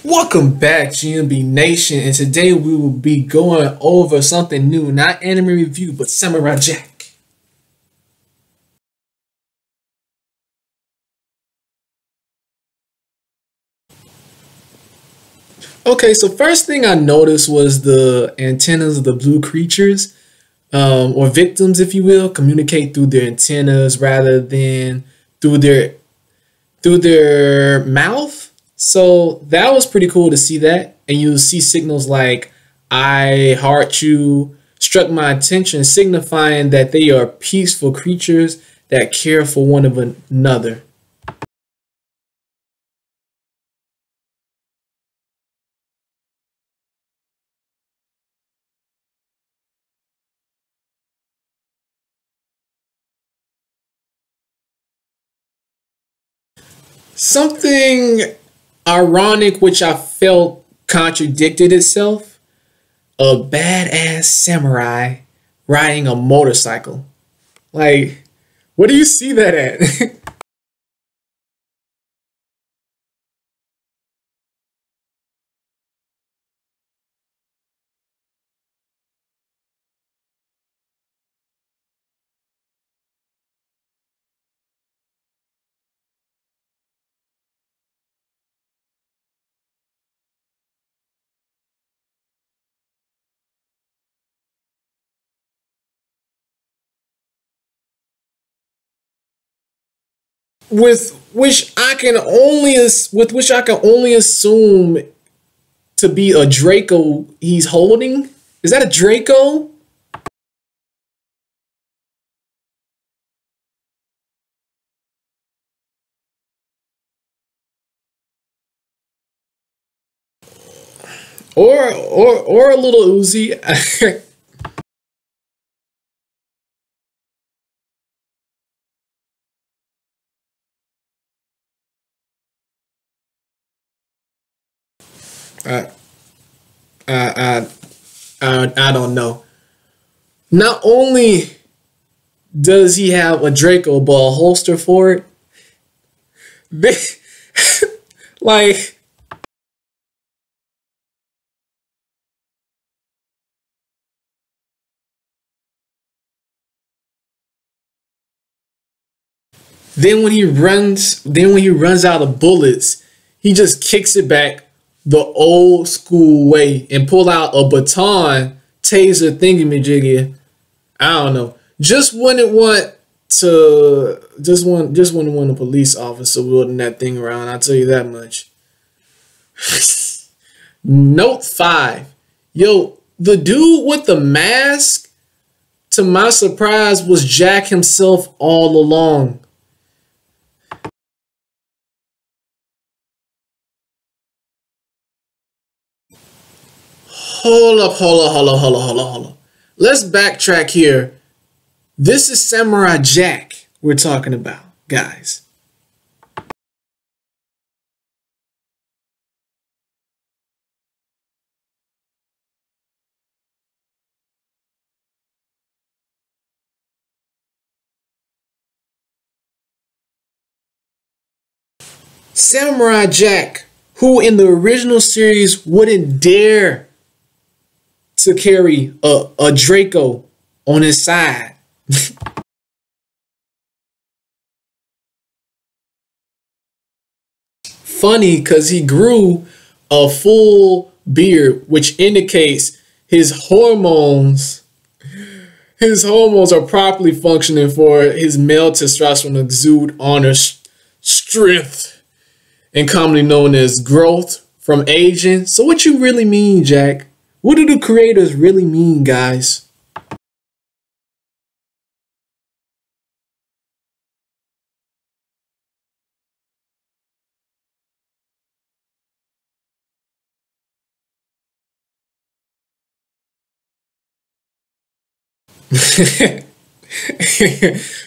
Welcome back, GMB Nation, and today we will be going over something new, not anime review, but Samurai Jack. Okay, so first thing I noticed was the antennas of the blue creatures, or victims, if you will, communicate through their antennas rather than through their mouth. So that was pretty cool to see that. And you see signals like I heart you struck my attention, signifying that they are peaceful creatures that care for one of another. Something ironic which I felt contradicted itself. A badass samurai riding a motorcycle. Like, where do you see that at? With which I can only assume to be a Draco he's holding. Is that a Draco? Or a little Uzi? I, I, I don't know. Not only does he have a Draco, but a holster for it. They, like, then when he runs out of bullets, he just kicks it back the old school way and pull out a baton taser thingamajiggy. I don't know. Just wouldn't want a police officer wielding that thing around. I'll tell you that much. Note 5. Yo, the dude with the mask, to my surprise, was Jack himself all along. Hold up. Let's backtrack here. This is Samurai Jack we're talking about, guys. Samurai Jack, who in the original series wouldn't dare to carry a Draco on his side. Funny because he grew a full beard, which indicates his hormones are properly functioning for his male testosterone to exude honor, strength, and commonly known as growth from aging. So what you really mean, Jack? What do the creators really mean, guys?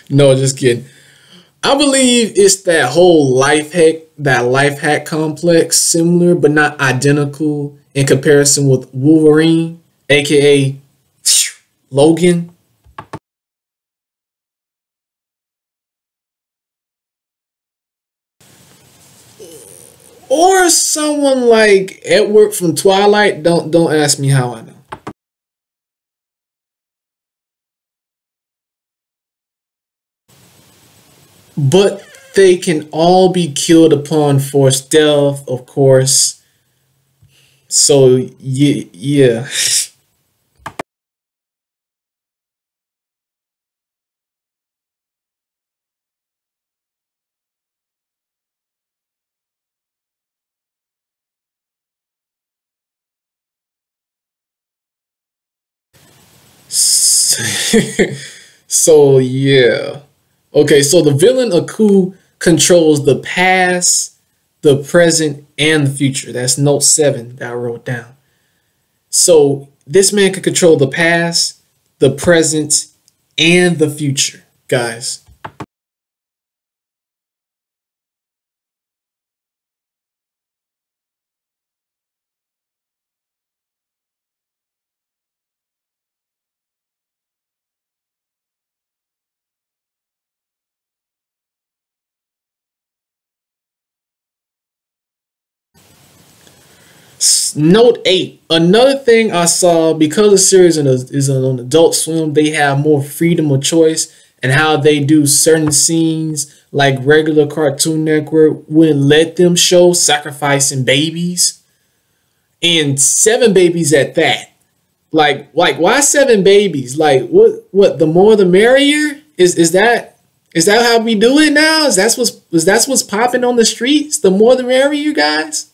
No, just kidding. I believe it's that whole life hack complex, similar but not identical in comparison with Wolverine, aka Logan. Or someone like Edward from Twilight. Don't ask me how I know. But they can all be killed upon forced death, of course. So yeah. So yeah. Okay, so the villain Aku controls the past, the present, and the future. That's note 7 that I wrote down. So this man can control the past, the present, and the future, guys. Note 8. Another thing I saw, because the series is on Adult Swim, they have more freedom of choice and how they do certain scenes like regular Cartoon Network wouldn't let them show sacrificing babies. And 7 babies at that. Like why 7 babies? Like what the more the merrier? Is that how we do it now? Is that what's popping on the streets? The more the merrier, you guys?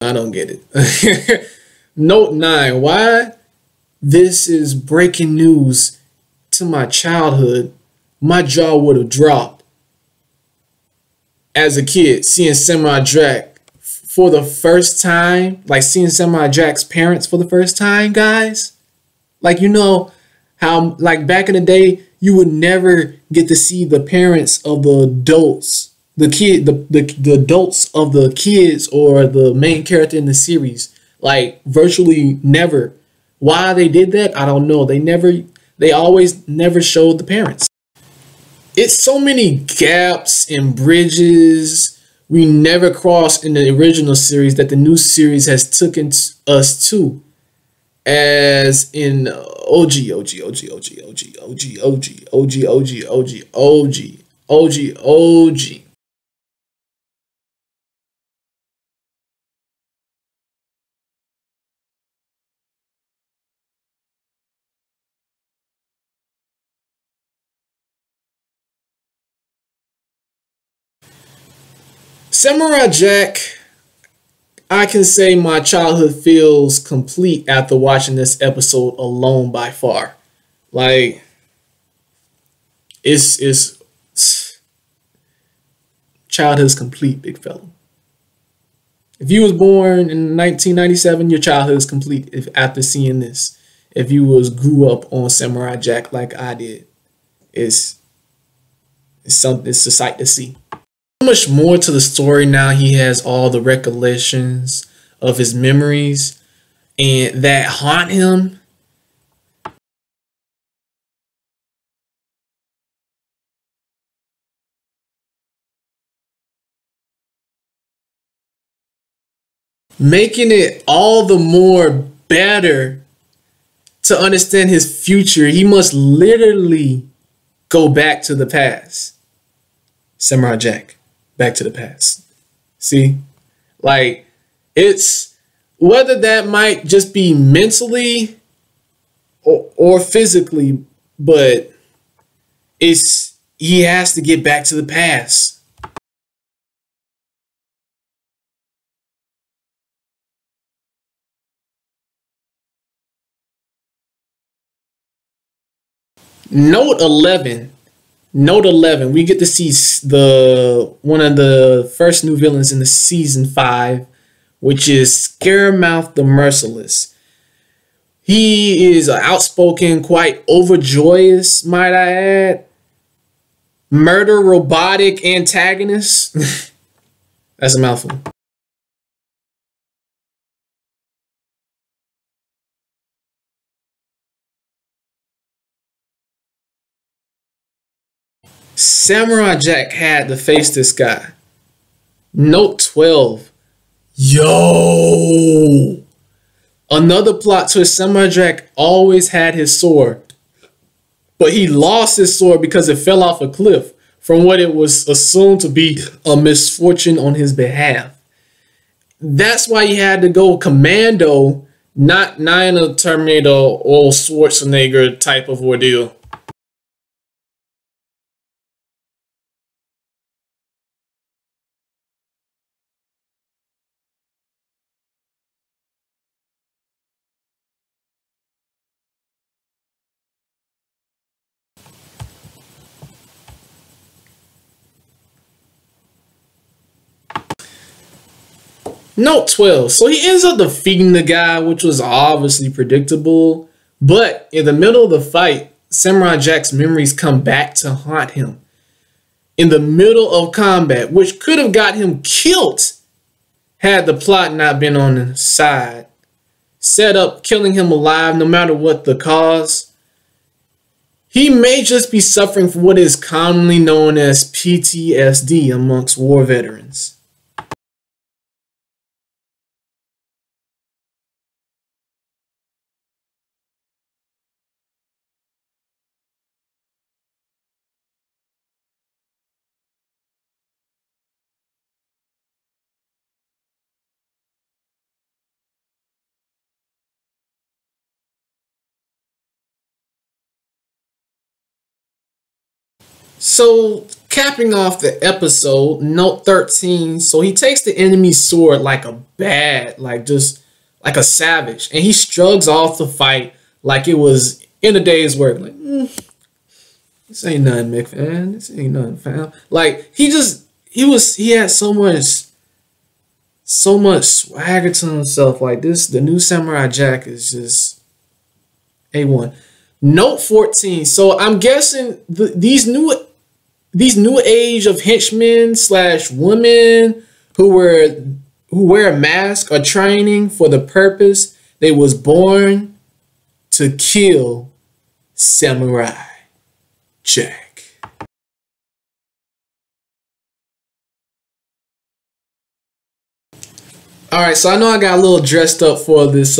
I don't get it. Note 9. Why this is breaking news to my childhood. My jaw would have dropped as a kid seeing Samurai Jack for the first time. Like seeing Samurai Jack's parents for the first time, guys. Like, you know how like back in the day you would never get to see the parents of the adults, the adults of the kids or the main character in the series, like virtually never. Why they did that, I don't know. They always never showed the parents. It's so many gaps and bridges we never crossed in the original series that the new series has taken us to, as in OG. Samurai Jack, I can say my childhood feels complete after watching this episode alone by far. Like, it's childhood's complete, big fella. If you was born in 1997, your childhood is complete if after seeing this. If you grew up on Samurai Jack like I did, it's it's a sight to see. So much more to the story now. He has all the recollections of his memories and that haunt him. Making it all the more better to understand his future. He must literally go back to the past. Samurai Jack, back to the past. See? Like, it's whether that might just be mentally or physically, but he has to get back to the past. Note 11. Note 11. We get to see the one of the first new villains in the season 5, which is Scaramouth the Merciless. He is outspoken, quite overjoyous, might I add. Murder robotic antagonist. That's a mouthful. Samurai Jack had to face this guy. Note 12. Yo! Another plot twist, Samurai Jack always had his sword. But he lost his sword because it fell off a cliff from what it was assumed to be a misfortune on his behalf. That's why he had to go commando, not in a Terminator or Schwarzenegger type of ordeal. Note 12. So he ends up defeating the guy, which was obviously predictable. But in the middle of the fight, Samurai Jack's memories come back to haunt him. In the middle of combat, which could have got him killed had the plot not been on his side. Set up killing him alive no matter what the cause. He may just be suffering from what is commonly known as PTSD amongst war veterans. So, capping off the episode, note 13. So he takes the enemy's sword like a bad, just like a savage. And he shrugs off the fight like it was in a day's work. Like, this ain't nothing, McFan. This ain't nothing, fam. Like, he had so much swagger to himself. Like this, the new Samurai Jack is just A1. Note 14. So I'm guessing these new age of henchmen / women who wear a mask are training for the purpose they was born to kill Samurai Jack. All right, so I know I got a little dressed up for this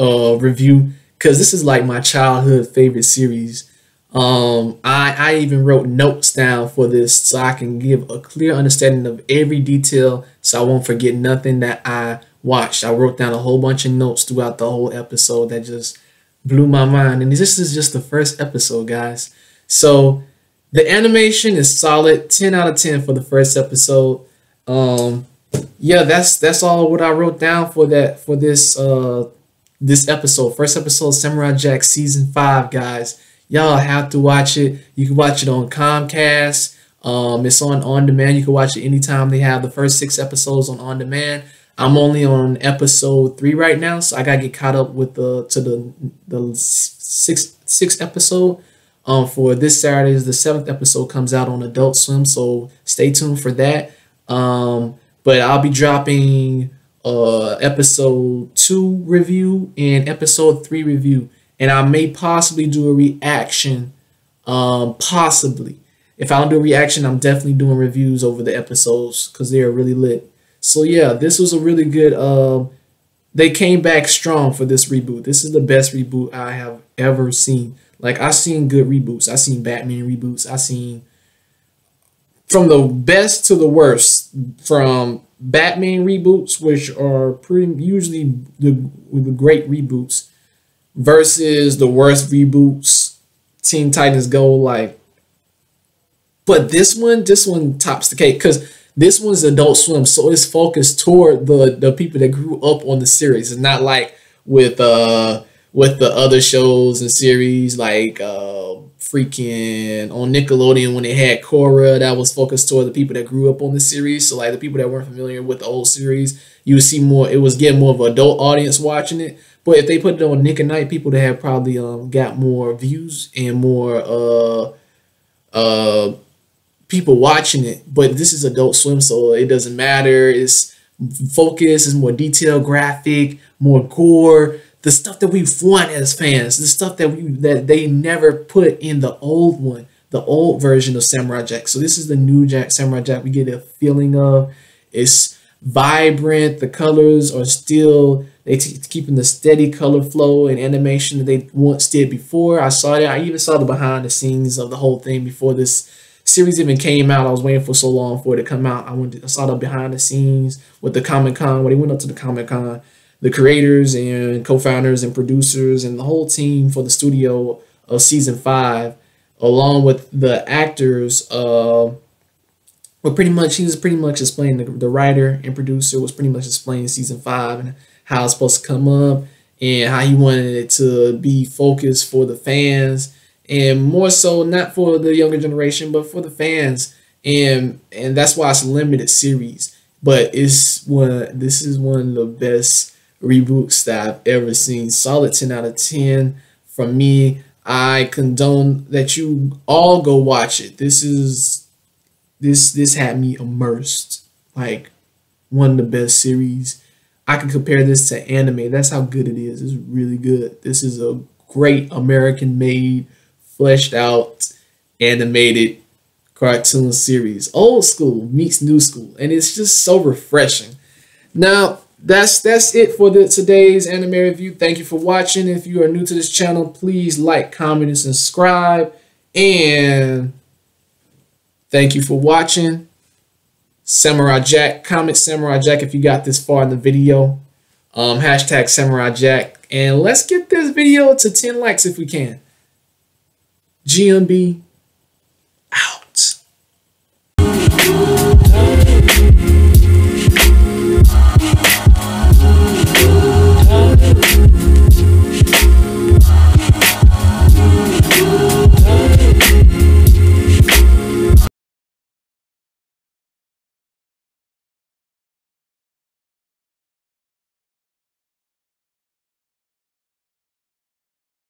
review because this is like my childhood favorite series. I even wrote notes down for this so I can give a clear understanding of every detail so I won't forget nothing that I watched. I wrote down a whole bunch of notes throughout the whole episode that just blew my mind. And this is just the first episode, guys. So the animation is solid, 10 out of 10 for the first episode. Yeah, that's all what I wrote down for this episode. First episode, Samurai Jack season 5, guys. Y'all have to watch it. You can watch it on Comcast. It's on demand. You can watch it anytime. They have the first 6 episodes on demand. I'm only on episode 3 right now, so I gotta get caught up with the sixth episode. For this Saturday, the 7th episode comes out on Adult Swim, so stay tuned for that. But I'll be dropping episode 2 review and episode 3 review. And I may possibly do a reaction, possibly. If I don't do a reaction, I'm definitely doing reviews over the episodes because they are really lit. So yeah, this was a really good, they came back strong for this reboot. This is the best reboot I have ever seen. Like, I've seen good reboots. I've seen Batman reboots. I've seen from the best to the worst. From Batman reboots, which are pretty usually the great reboots, versus the worst reboots, Teen Titans Go. Like, but this one tops the cake because this one's Adult Swim, so it's focused toward the people that grew up on the series. It's not like with the other shows and series like freaking on Nickelodeon when they had Korra, that was focused toward the people that grew up on the series. So like the people that weren't familiar with the old series, you would see more. It was getting more of an adult audience watching it. But if they put it on Nick at Night, people that have probably got more views and more people watching it. But this is Adult Swim, so it doesn't matter. It's focused, it's more detailed, graphic, more gore. The stuff that we want as fans, the stuff that they never put in the old one. the old version of Samurai Jack. So this is the new Samurai Jack. We get a feeling of it's vibrant. The colors are still keeping the steady color flow and animation that they once did before. I saw that. I even saw the behind the scenes of the whole thing before this series even came out. I was waiting for so long for it to come out. I saw the behind the scenes with the Comic-Con, where they went up to the Comic-Con, the creators and co-founders and producers and the whole team for the studio of season 5, along with the actors. But pretty much, he was pretty much explaining, the writer and producer was pretty much explaining season 5 and how it's supposed to come up and how he wanted it to be focused for the fans, and more so not for the younger generation, but for the fans. And that's why it's a limited series. But this is one of the best reboots that I've ever seen. Solid 10 out of 10 from me. I condone that you all go watch it. This had me immersed. Like, one of the best series. I can compare this to anime. That's how good it is. It's really good. This is a great American-made, fleshed out, animated cartoon series. Old school meets new school, and it's just so refreshing. Now, that's it for today's anime review. Thank you for watching. If you are new to this channel, please like, comment, and subscribe. And thank you for watching. Samurai Jack. Comment Samurai Jack if you got this far in the video. Hashtag Samurai Jack. And let's get this video to 10 likes if we can. GMB out.